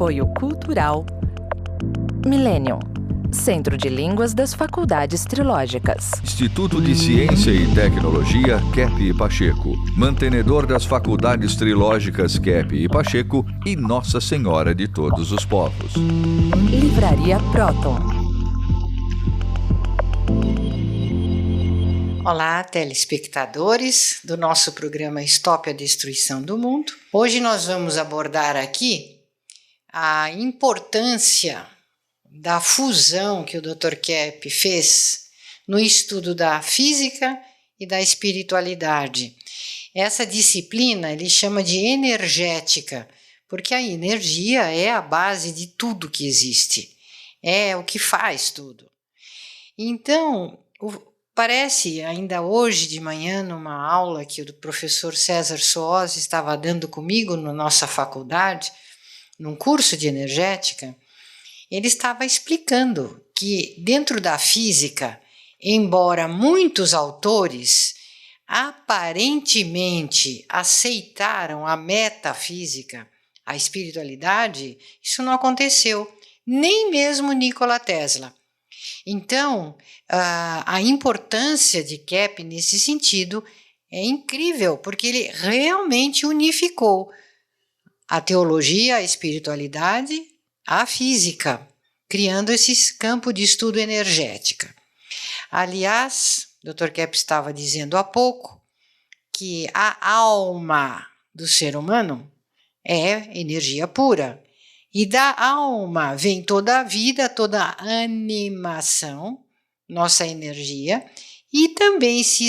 Apoio Cultural Millennium, Centro de Línguas das Faculdades Trilógicas. Instituto de Ciência e Tecnologia Kepp e Pacheco, mantenedor das Faculdades Trilógicas Kepp e Pacheco e Nossa Senhora de Todos os Povos. Livraria Próton. Olá, telespectadores do nosso programa Stop a Destruição do Mundo. Hoje nós vamos abordar aqui a importância da fusão que o Dr. Kepp fez no estudo da física e da espiritualidade. Essa disciplina ele chama de energética, porque a energia é a base de tudo que existe, é o que faz tudo. Então, parece ainda hoje de manhã, numa aula que o professor César Soós estava dando comigo na nossa faculdade, num curso de energética, ele estava explicando que dentro da física, embora muitos autores aparentemente aceitaram a metafísica, a espiritualidade, isso não aconteceu, nem mesmo Nikola Tesla. Então, a importância de Kepp nesse sentido é incrível, porque ele realmente unificou a teologia, a espiritualidade, a física, criando esse campo de estudo energética. Aliás, o Dr. Kepp estava dizendo há pouco que a alma do ser humano é energia pura. E da alma vem toda a vida, toda a animação, nossa energia, e também se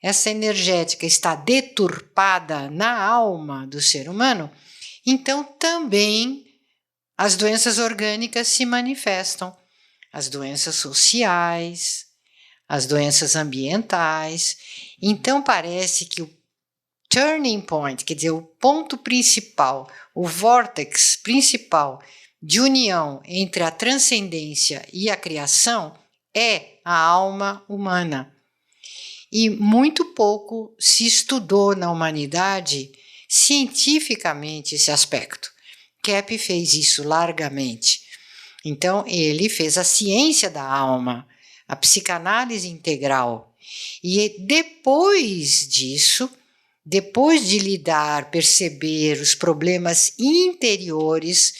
essa energética está deturpada na alma do ser humano, então também as doenças orgânicas se manifestam, as doenças sociais, as doenças ambientais. Então parece que o turning point, quer dizer, o ponto principal, o vórtex principal de união entre a transcendência e a criação é a alma humana. E muito pouco se estudou na humanidade cientificamente esse aspecto. Kepp fez isso largamente. Então, ele fez a ciência da alma, a psicanálise integral. E depois disso, depois de lidar, perceber os problemas interiores,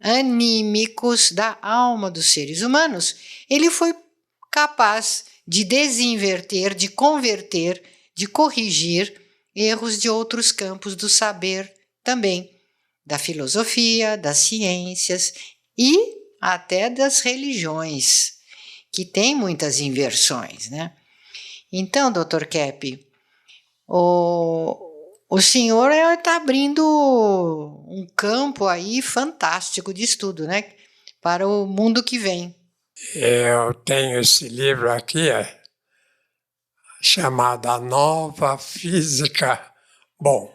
anímicos da alma dos seres humanos, ele foi capaz de desinverter, de converter, de corrigir erros de outros campos do saber também, da filosofia, das ciências e até das religiões, que tem muitas inversões, né? Então, Dr. Kepp, o senhor está abrindo um campo aí fantástico de estudo, né? Para o mundo que vem. Eu tenho esse livro aqui, chamado A Nova Física. Bom,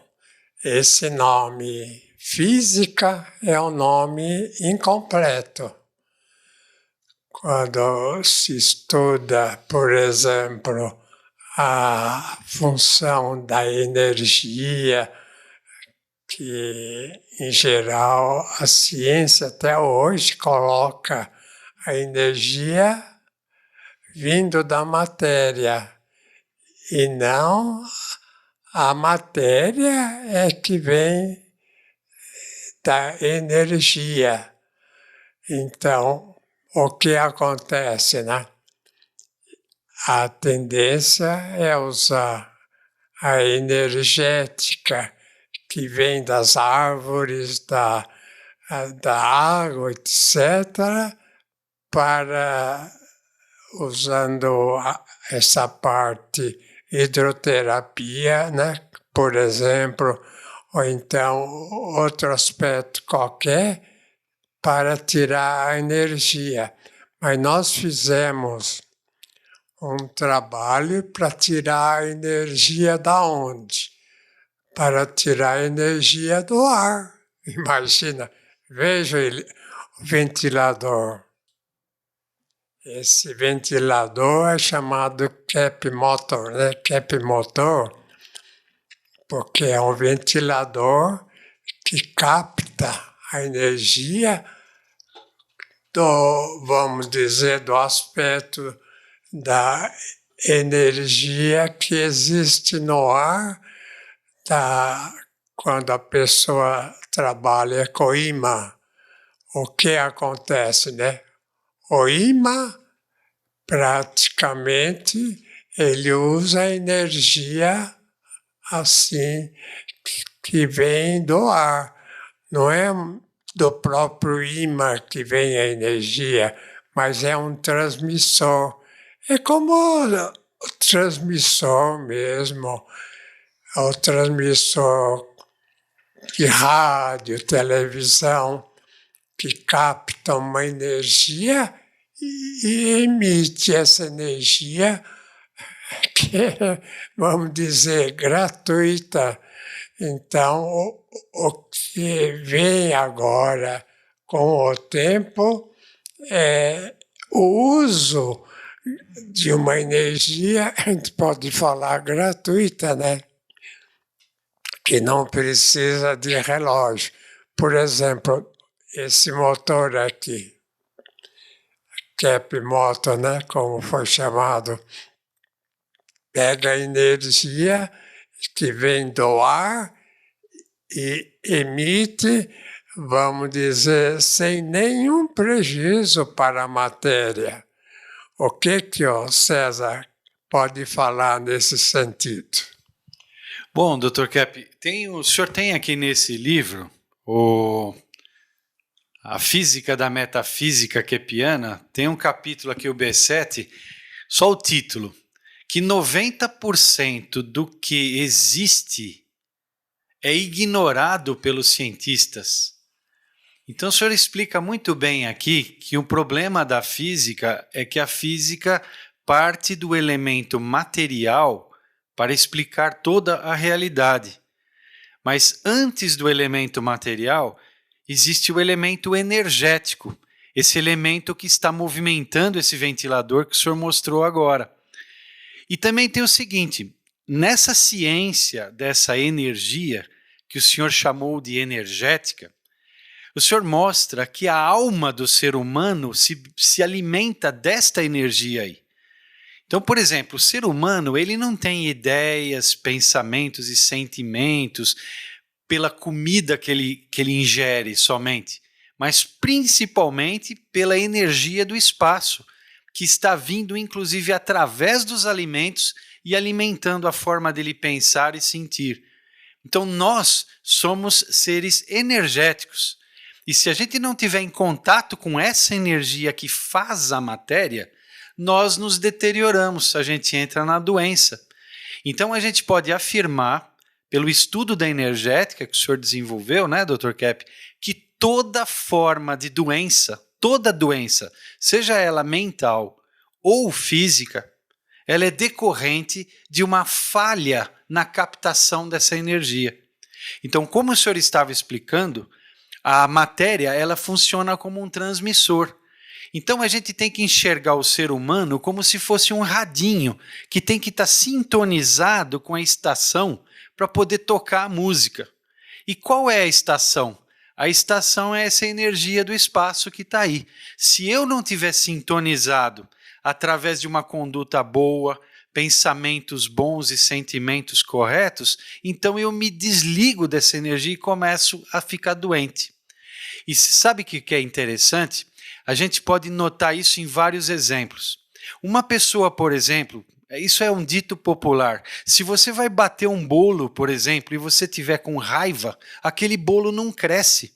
esse nome física é um nome incompleto. Quando se estuda, por exemplo, a função da energia, que em geral a ciência até hoje coloca a energia vindo da matéria e não a matéria é que vem da energia. Então, o que acontece, né? A tendência é usar a energética que vem das árvores, da água, etc., para, usando essa parte hidroterapia, né? Por exemplo, ou então outro aspecto qualquer, para tirar a energia. Mas nós fizemos um trabalho para tirar a energia da onde? Para tirar a energia do ar. Imagina, veja o ventilador. Esse ventilador é chamado Kepp motor, né? Kepp motor, porque é um ventilador que capta a energia vamos dizer, do aspecto da energia que existe no ar, quando a pessoa trabalha com imã. O que acontece, né? O imã, praticamente, ele usa a energia assim que vem do ar. Não é do próprio imã que vem a energia, mas é um transmissor. É como o transmissor mesmo, o transmissor de rádio, televisão, que capta uma energia e emite essa energia que é, vamos dizer, gratuita. Então, o que vem agora com o tempo é o uso de uma energia, a gente pode falar gratuita, né? Que não precisa de relógio. Por exemplo, esse motor aqui, Cap Moto, né? Como foi chamado, pega a energia que vem do ar e emite, vamos dizer, sem nenhum prejuízo para a matéria. O que o César pode falar nesse sentido? Bom, Dr. Cap, o senhor tem aqui nesse livro A Física da Metafísica Kepiana, tem um capítulo aqui, o B7, só o título, que 90% do que existe é ignorado pelos cientistas. Então o senhor explica muito bem aqui que o problema da física é que a física parte do elemento material para explicar toda a realidade. Mas antes do elemento material, existe o elemento energético, esse elemento que está movimentando esse ventilador que o senhor mostrou agora. E também tem o seguinte, nessa ciência dessa energia, que o senhor chamou de energética, o senhor mostra que a alma do ser humano se alimenta desta energia aí. Então, por exemplo, o ser humano ele não tem ideias, pensamentos e sentimentos pela comida que ele ingere somente, mas principalmente pela energia do espaço, que está vindo inclusive através dos alimentos e alimentando a forma dele pensar e sentir. Então nós somos seres energéticos. E se a gente não tiver em contato com essa energia que faz a matéria, nós nos deterioramos, a gente entra na doença. Então a gente pode afirmar, pelo estudo da energética que o senhor desenvolveu, né, Dr. Cap, que toda forma de doença, toda doença, seja ela mental ou física, ela é decorrente de uma falha na captação dessa energia. Então, como o senhor estava explicando, a matéria ela funciona como um transmissor. Então, a gente tem que enxergar o ser humano como se fosse um radinho que tem que estar sintonizado com a estação para poder tocar a música. E qual é a estação? A estação é essa energia do espaço que está aí. Se eu não tiver sintonizado através de uma conduta boa, pensamentos bons e sentimentos corretos, então eu me desligo dessa energia e começo a ficar doente. E sabe o que é interessante? A gente pode notar isso em vários exemplos. Uma pessoa, por exemplo, isso é um dito popular, se você vai bater um bolo, por exemplo, e você tiver com raiva, aquele bolo não cresce.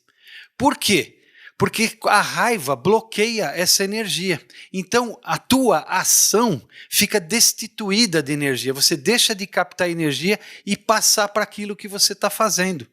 Por quê? Porque a raiva bloqueia essa energia. Então, a tua ação fica destituída de energia. Você deixa de captar energia e passar para aquilo que você está fazendo.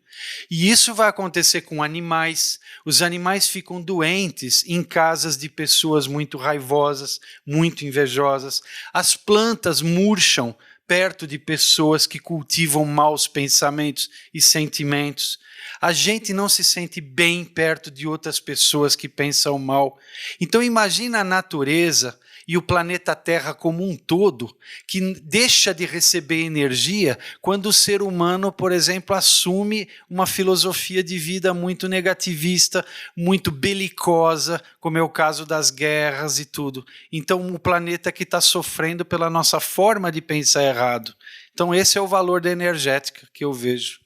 E isso vai acontecer com animais. Os animais ficam doentes em casas de pessoas muito raivosas, muito invejosas. As plantas murcham perto de pessoas que cultivam maus pensamentos e sentimentos. A gente não se sente bem perto de outras pessoas que pensam mal. Então imagina a natureza e o planeta Terra como um todo, que deixa de receber energia quando o ser humano, por exemplo, assume uma filosofia de vida muito negativista, muito belicosa, como é o caso das guerras e tudo. Então, o planeta que está sofrendo pela nossa forma de pensar errado. Então, esse é o valor da energética que eu vejo.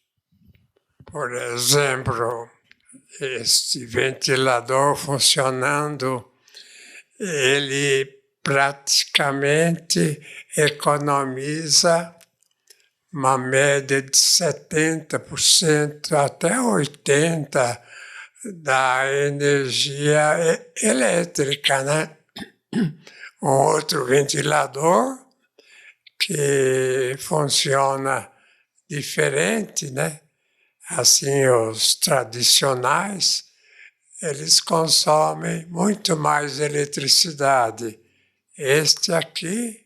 Por exemplo, este ventilador funcionando, ele praticamente economiza uma média de 70% até 80% da energia elétrica, né? Um outro ventilador que funciona diferente, né? Assim, os tradicionais, eles consomem muito mais eletricidade. Este aqui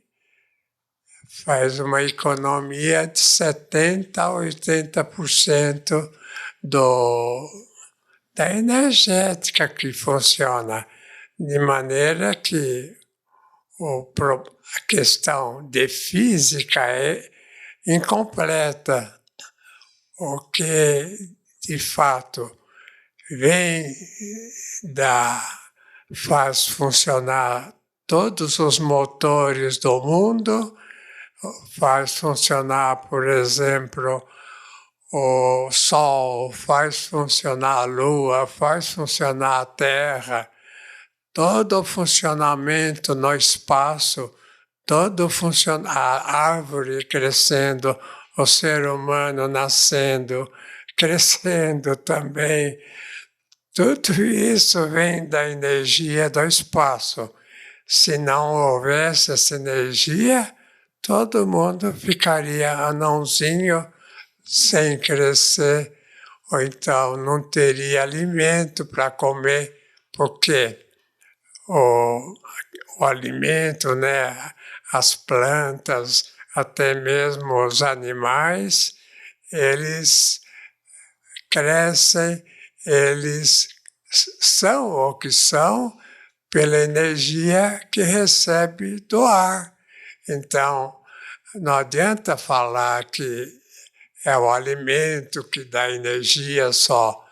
faz uma economia de 70% a 80% da energética que funciona, de maneira que a questão de física é incompleta. O que, de fato, faz funcionar todos os motores do mundo, faz funcionar, por exemplo, o Sol, faz funcionar a Lua, faz funcionar a Terra, todo o funcionamento no espaço, a árvore crescendo, o ser humano nascendo, crescendo também. Tudo isso vem da energia do espaço. Se não houvesse essa energia, todo mundo ficaria anãozinho sem crescer, ou então não teria alimento para comer, porque o alimento, né, as plantas, até mesmo os animais, eles crescem, eles são o que são pela energia que recebe do ar. Então, não adianta falar que é o alimento que dá energia só.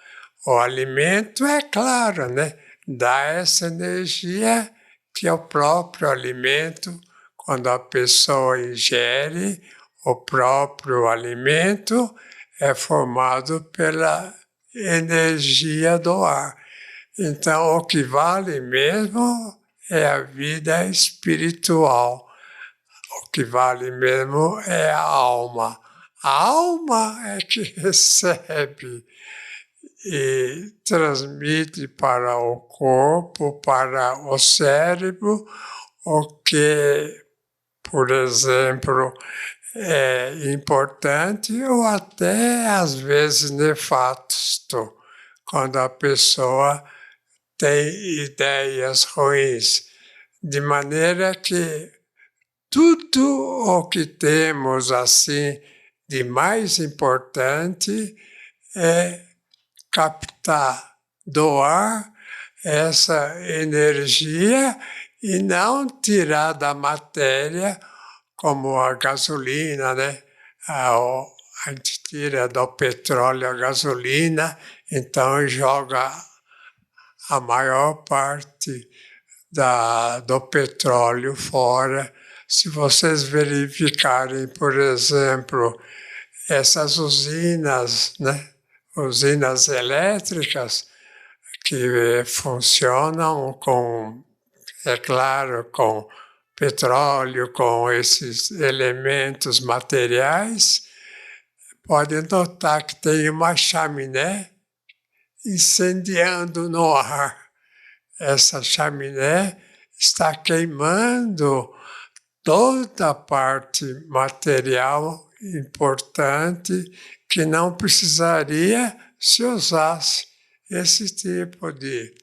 O alimento, é claro, né? Dá essa energia que é o próprio alimento. Quando a pessoa ingere, o próprio alimento é formado pela energia do ar. Então, o que vale mesmo é a vida espiritual. O que vale mesmo é a alma. A alma é que recebe e transmite para o corpo, para o cérebro, o que, por exemplo, é importante ou até às vezes nefasto, quando a pessoa tem ideias ruins. De maneira que tudo o que temos assim de mais importante é captar, doar essa energia e não tirar da matéria como a gasolina, né? A gente tira do petróleo a gasolina, então joga a maior parte do petróleo fora. Se vocês verificarem, por exemplo, essas usinas, né? Usinas elétricas que funcionam com, é claro, com petróleo, com esses elementos materiais, pode notar que tem uma chaminé incendiando no ar. Essa chaminé está queimando toda a parte material importante que não precisaria se usasse esse tipo de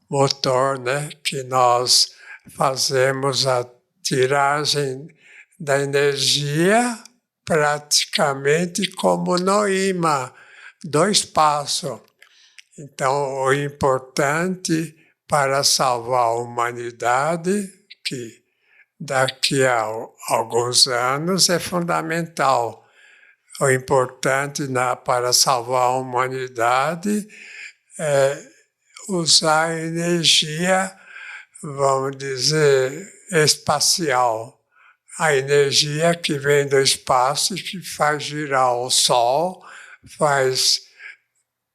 motor, né? Que nós fazemos a tiragem da energia praticamente como no imã do espaço. Então, o importante para salvar a humanidade, que daqui a alguns anos é fundamental. O importante para salvar a humanidade é usar a energia, vamos dizer, espacial. A energia que vem do espaço e que faz girar o Sol, faz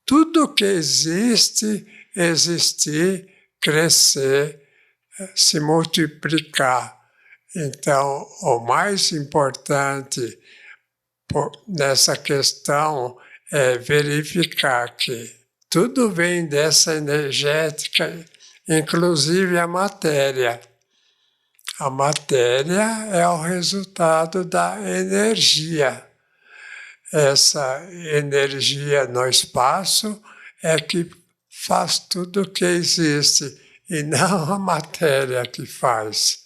tudo que existe existir, crescer, se multiplicar. Então, o mais importante nessa questão é verificar que tudo vem dessa energética, inclusive a matéria. A matéria é o resultado da energia. Essa energia no espaço é que faz tudo que existe, e não a matéria que faz.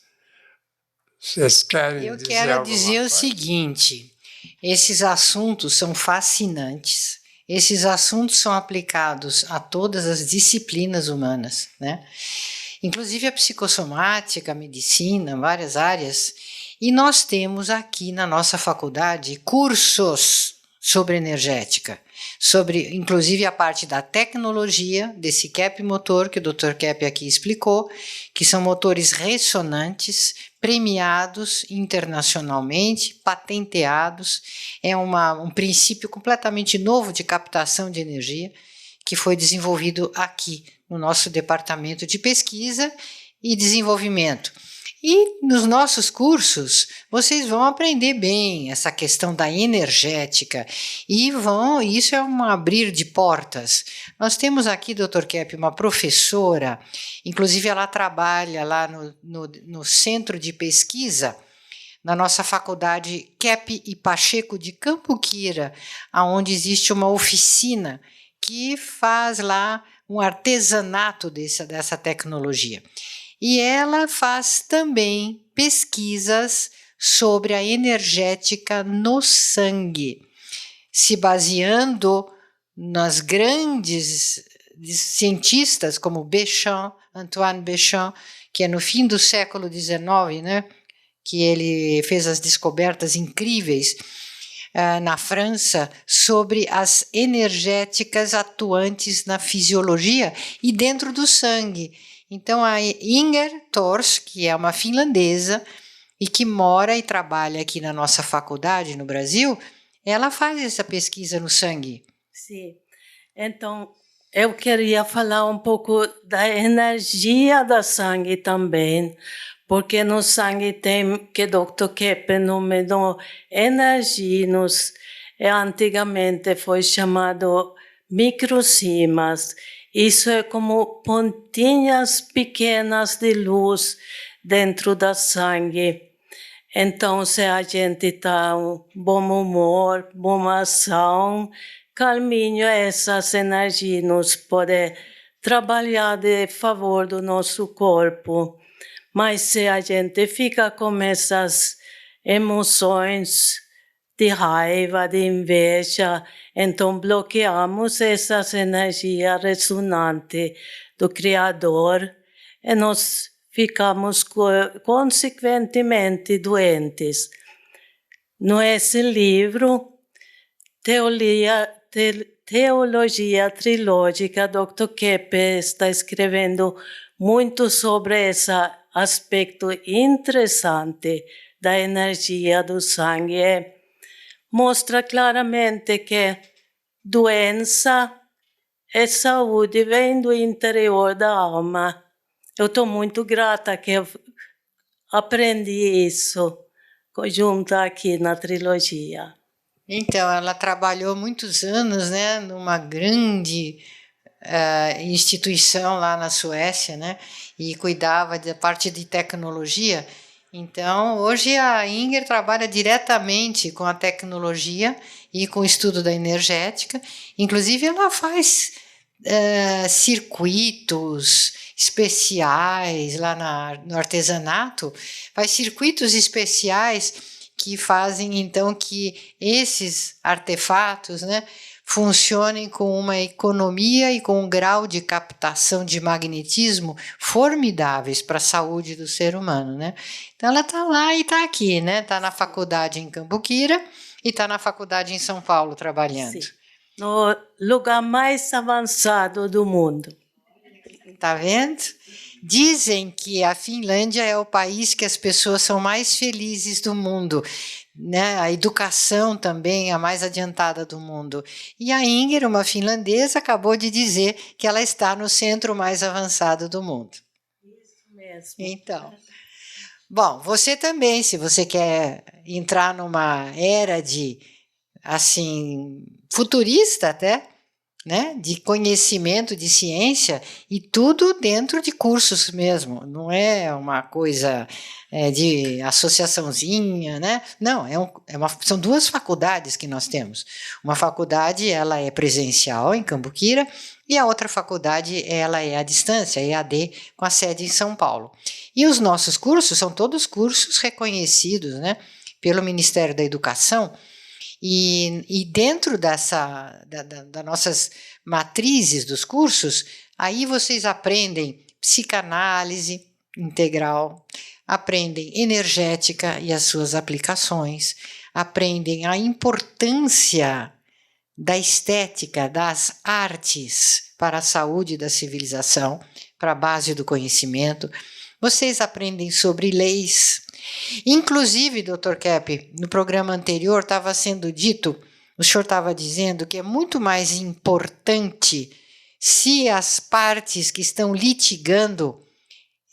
Vocês querem Eu dizer quero alguma dizer o coisa? seguinte: esses assuntos são fascinantes. Esses assuntos são aplicados a todas as disciplinas humanas, né? Inclusive a psicossomática, a medicina, várias áreas. E nós temos aqui na nossa faculdade cursos sobre energética, sobre inclusive a parte da tecnologia desse CAP motor que o Dr. Keppe aqui explicou, que são motores ressonantes, premiados internacionalmente, patenteados. É um princípio completamente novo de captação de energia que foi desenvolvido aqui no nosso departamento de pesquisa e desenvolvimento. E nos nossos cursos, vocês vão aprender bem essa questão da energética e isso é um abrir de portas. Nós temos aqui, Dr. Keppe, uma professora, inclusive ela trabalha lá no centro de pesquisa, na nossa faculdade Keppe e Pacheco de Cambuquira, onde existe uma oficina que faz lá um artesanato dessa tecnologia. E ela faz também pesquisas sobre a energética no sangue, se baseando nas grandes cientistas como Béchamp, Antoine Béchamp, que é no fim do século XIX, né, que ele fez as descobertas incríveis na França sobre as energéticas atuantes na fisiologia e dentro do sangue. Então, a Inger Tors, que é uma finlandesa e que mora e trabalha aqui na nossa faculdade no Brasil, ela faz essa pesquisa no sangue. Sim. Então, eu queria falar um pouco da energia do sangue também, porque no sangue tem, que o Dr. Keppe nomeou, energia, antigamente foi chamado microcimas. Isso é como pontinhas pequenas de luz dentro do sangue. Então, se a gente está bom humor, boa ação, calminho, essas energias podem trabalhar de favor do nosso corpo. Mas se a gente fica com essas emoções de raiva, de inveja, então bloqueamos essas energias ressonantes do Criador e nós ficamos consequentemente doentes. Nesse livro, Teologia Trilógica, Dr. Keppe está escrevendo muito sobre esse aspecto interessante da energia do sangue. Mostra claramente que doença e saúde vem do interior da alma. Eu estou muito grata que eu aprendi isso junto aqui na trilogia. Então, ela trabalhou muitos anos, né, numa grande instituição lá na Suécia, né, e cuidava da parte de tecnologia. Então, hoje a Inger trabalha diretamente com a tecnologia e com o estudo da energética. Inclusive, ela faz circuitos especiais lá no artesanato, faz circuitos especiais que fazem, então, que esses artefatos, né, funcionem com uma economia e com um grau de captação de magnetismo formidáveis para a saúde do ser humano, né? Então ela está lá e está aqui, né? Está na faculdade em Cambuquira e está na faculdade em São Paulo trabalhando. Sim. No lugar mais avançado do mundo. Tá vendo? Dizem que a Finlândia é o país que as pessoas são mais felizes do mundo, né? A educação também é a mais adiantada do mundo. E a Inger, uma finlandesa, acabou de dizer que ela está no centro mais avançado do mundo. Isso mesmo. Então, bom, você também, se você quer entrar numa era de, assim, futurista até, né, de conhecimento, de ciência, e tudo dentro de cursos mesmo, não é uma coisa de associaçãozinha, né? Não, são duas faculdades que nós temos. Uma faculdade, ela é presencial em Cambuquira, e a outra faculdade, ela é à distância, EAD, com a sede em São Paulo. E os nossos cursos são todos cursos reconhecidos, né, pelo Ministério da Educação. E dentro das nossas matrizes dos cursos, aí vocês aprendem psicanálise integral, aprendem energética e as suas aplicações, aprendem a importância da estética, das artes para a saúde da civilização, para a base do conhecimento. Vocês aprendem sobre leis. Inclusive, Dr. Kepp, no programa anterior estava sendo dito, o senhor estava dizendo que é muito mais importante se as partes que estão litigando,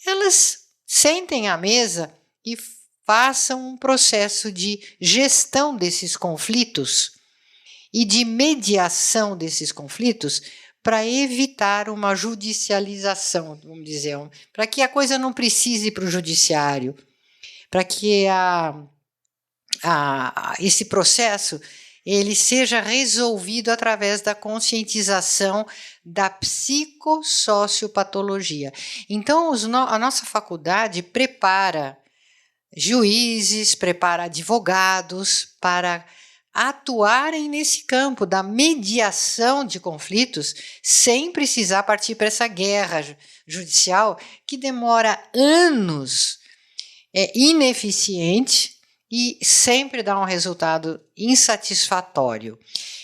elas sentem à mesa e façam um processo de gestão desses conflitos e de mediação desses conflitos para evitar uma judicialização, vamos dizer, para que a coisa não precise ir para o judiciário, para que esse processo ele seja resolvido através da conscientização da psicossociopatologia. Então, a nossa faculdade prepara juízes, prepara advogados para atuarem nesse campo da mediação de conflitos sem precisar partir para essa guerra judicial que demora anos, é ineficiente e sempre dá um resultado insatisfatório.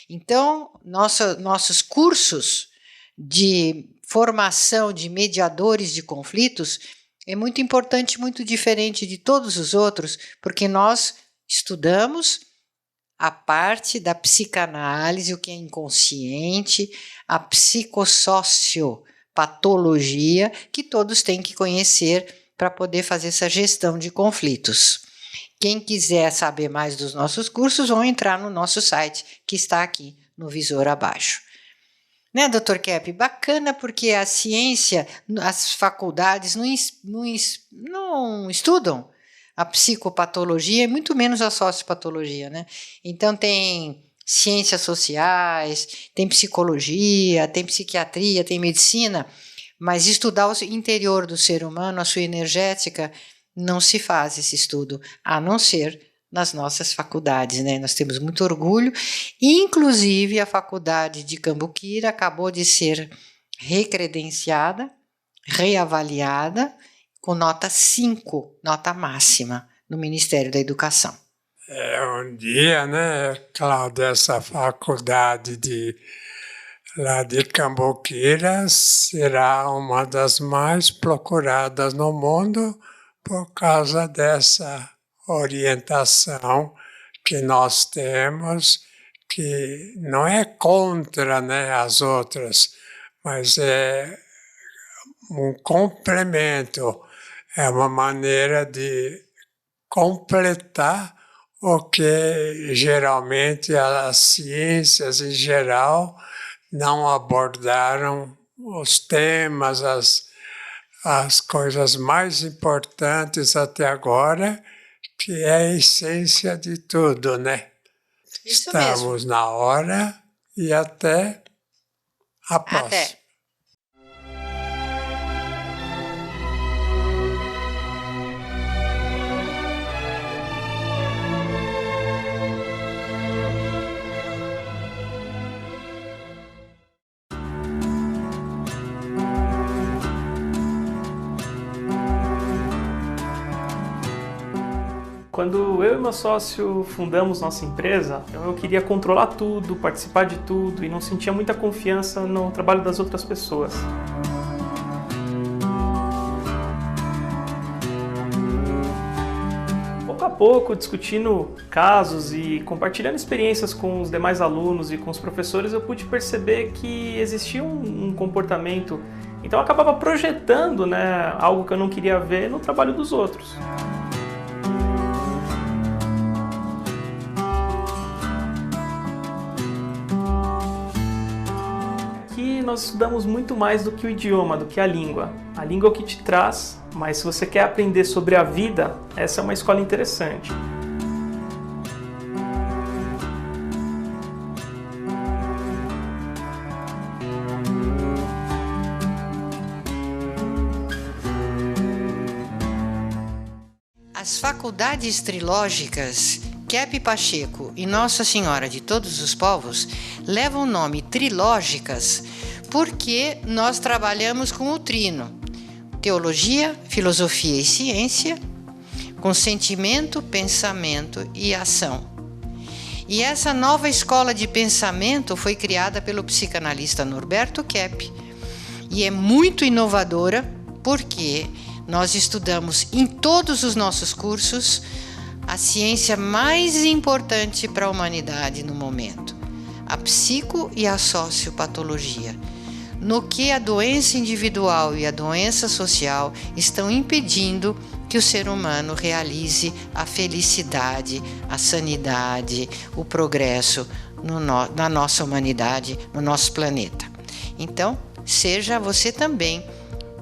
Então, nossos cursos de formação de mediadores de conflitos é muito importante, muito diferente de todos os outros, porque nós estudamos a parte da psicanálise, o que é inconsciente, a psicossociopatologia, que todos têm que conhecer para poder fazer essa gestão de conflitos. Quem quiser saber mais dos nossos cursos, vão entrar no nosso site, que está aqui no visor abaixo. Né, Dr. Kepp? Bacana, porque a ciência, as faculdades não estudam a psicopatologia e muito menos a sociopatologia, né? Então tem ciências sociais, tem psicologia, tem psiquiatria, tem medicina, mas estudar o interior do ser humano, a sua energética, não se faz esse estudo, a não ser nas nossas faculdades, né? Nós temos muito orgulho, inclusive a faculdade de Cambuquira acabou de ser recredenciada, reavaliada, com nota 5, nota máxima, no Ministério da Educação. Um dia, né, Cláudia, essa faculdade lá de Cambuquira será uma das mais procuradas no mundo por causa dessa orientação que nós temos, que não é contra, né, as outras, mas é um complemento, é uma maneira de completar o que geralmente as ciências em geral não abordaram, os temas, as coisas mais importantes até agora, que é a essência de tudo, né? Isso Estamos mesmo. na hora e até a próxima. Até. Quando eu e meu sócio fundamos nossa empresa, eu queria controlar tudo, participar de tudo e não sentia muita confiança no trabalho das outras pessoas. Pouco a pouco, discutindo casos e compartilhando experiências com os demais alunos e com os professores, eu pude perceber que existia um comportamento. Então eu acabava projetando, algo que eu não queria ver no trabalho dos outros. Aqui nós estudamos muito mais do que o idioma, do que a língua. A língua é o que te traz, mas se você quer aprender sobre a vida, essa é uma escola interessante. As faculdades trilógicas Kepp Pacheco e Nossa Senhora de Todos os Povos levam o nome trilógicas porque nós trabalhamos com o trino: teologia, filosofia e ciência, com sentimento, pensamento e ação. E essa nova escola de pensamento foi criada pelo psicanalista Norberto Kepp e é muito inovadora porque nós estudamos em todos os nossos cursos a ciência mais importante para a humanidade no momento, a psico e a sociopatologia, no que a doença individual e a doença social estão impedindo que o ser humano realize a felicidade, a sanidade, o progresso na nossa humanidade, no nosso planeta. Então, seja você também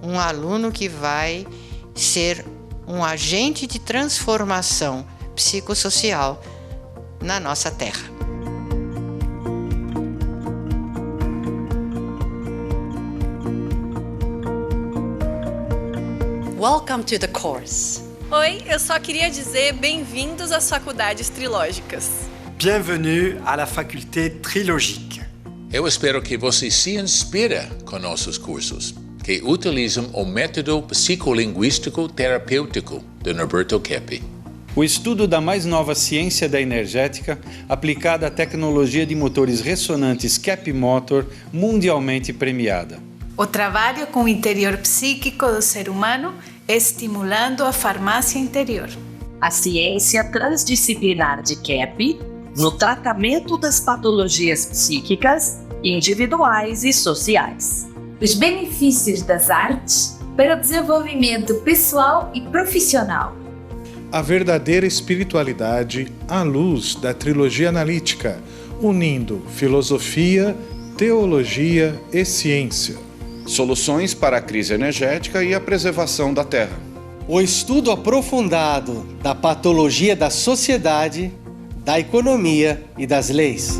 um aluno que vai ser um agente de transformação psicossocial na nossa Terra. Welcome to the course. Oi, eu só queria dizer bem-vindos às faculdades trilógicas. Bienvenue à la faculté trilogique. Eu espero que você se inspire com nossos cursos, que utilizam o método psicolinguístico terapêutico de Norberto Kepp. O estudo da mais nova ciência da energética aplicada à tecnologia de motores ressonantes Kepp Motor, mundialmente premiada. O trabalho com o interior psíquico do ser humano, estimulando a farmácia interior. A ciência transdisciplinar de Kepp no tratamento das patologias psíquicas, individuais e sociais. Os benefícios das artes para o desenvolvimento pessoal e profissional. A verdadeira espiritualidade à luz da trilogia analítica, unindo filosofia, teologia e ciência. Soluções para a crise energética e a preservação da Terra. O estudo aprofundado da patologia da sociedade, da economia e das leis.